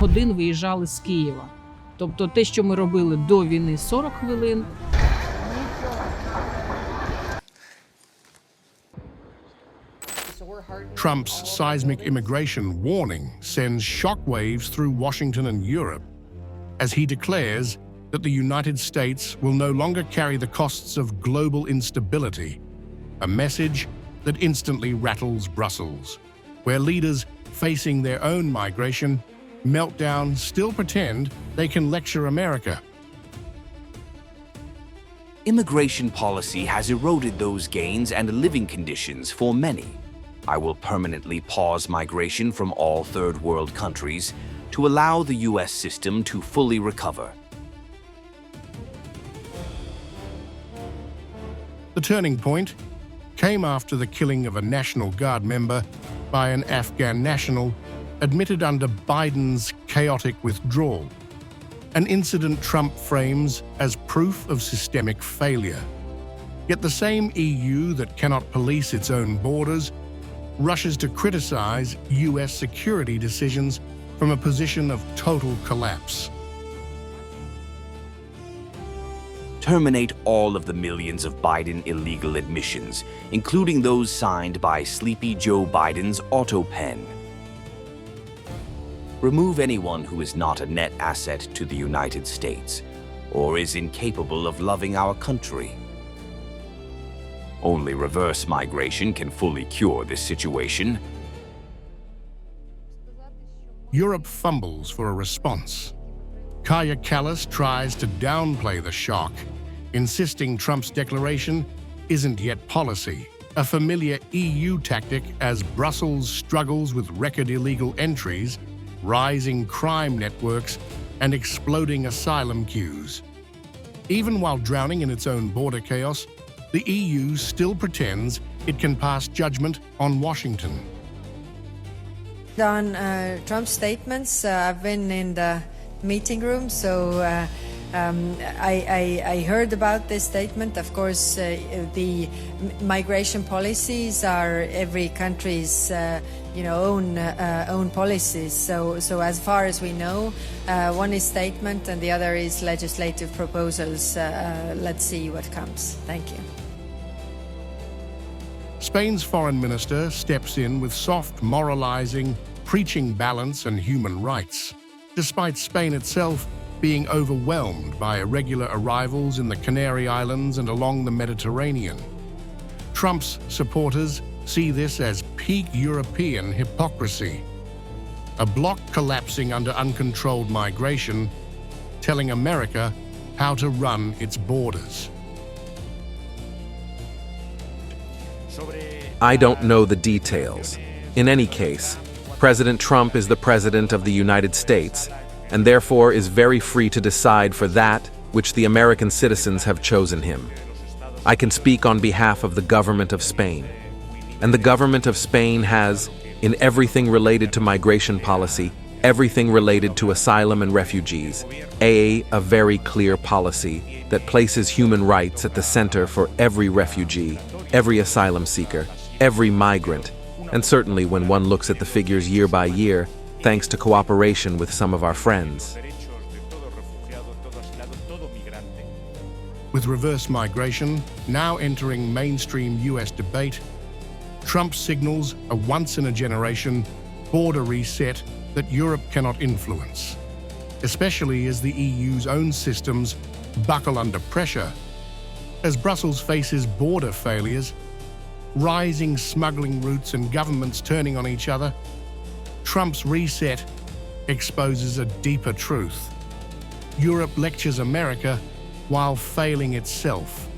годин виїжджали з Києва. Тобто те, що ми робили до війни 40 хвилин. Trump's seismic immigration warning sends shockwaves through Washington and Europe as he declares that the United States will no longer carry the costs of global instability, a message that instantly rattles Brussels, where leaders facing their own migration meltdown still pretend they can lecture America. Immigration policy has eroded those gains and living conditions for many. I will permanently pause migration from all third world countries to allow the US system to fully recover. The turning point came after the killing of a National Guard member by an Afghan national admitted under Biden's chaotic withdrawal, an incident Trump frames as proof of systemic failure. Yet the same EU that cannot police its own borders rushes to criticize US security decisions from a position of total collapse. Terminate all of the millions of Biden illegal admissions, including those signed by Sleepy Joe Biden's auto pen. Remove anyone who is not a net asset to the United States or is incapable of loving our country. Only reverse migration can fully cure this situation. Europe fumbles for a response. Kaja Kallas tries to downplay the shock, insisting Trump's declaration isn't yet policy, a familiar EU tactic as Brussels struggles with record illegal entries, rising crime networks, and exploding asylum queues. Even while drowning in its own border chaos, the EU still pretends it can pass judgment on Washington. On Trump's statements, I've been in the meeting room, so I heard about this statement. Of course, the migration policies are every country's own policies. So as far as we know, one is statement and the other is legislative proposals. Let's see what comes. Thank you. Spain's foreign minister steps in with soft moralizing, preaching balance and human rights, despite Spain itself being overwhelmed by irregular arrivals in the Canary Islands and along the Mediterranean. Trump's supporters see this as peak European hypocrisy, a bloc collapsing under uncontrolled migration, telling America how to run its borders. I don't know the details. In any case, President Trump is the President of the United States, and therefore is very free to decide for that which the American citizens have chosen him. I can speak on behalf of the government of Spain. And the government of Spain has, in everything related to migration policy, everything related to asylum and refugees, a very clear policy that places human rights at the center for every refugee, every asylum seeker, every migrant, and certainly when one looks at the figures year by year, thanks to cooperation with some of our friends. With reverse migration now entering mainstream US debate, Trump signals a once-in-a-generation border reset that Europe cannot influence, especially as the EU's own systems buckle under pressure. As Brussels faces border failures, rising smuggling routes and governments turning on each other, Trump's reset exposes a deeper truth. Europe lectures America while failing itself.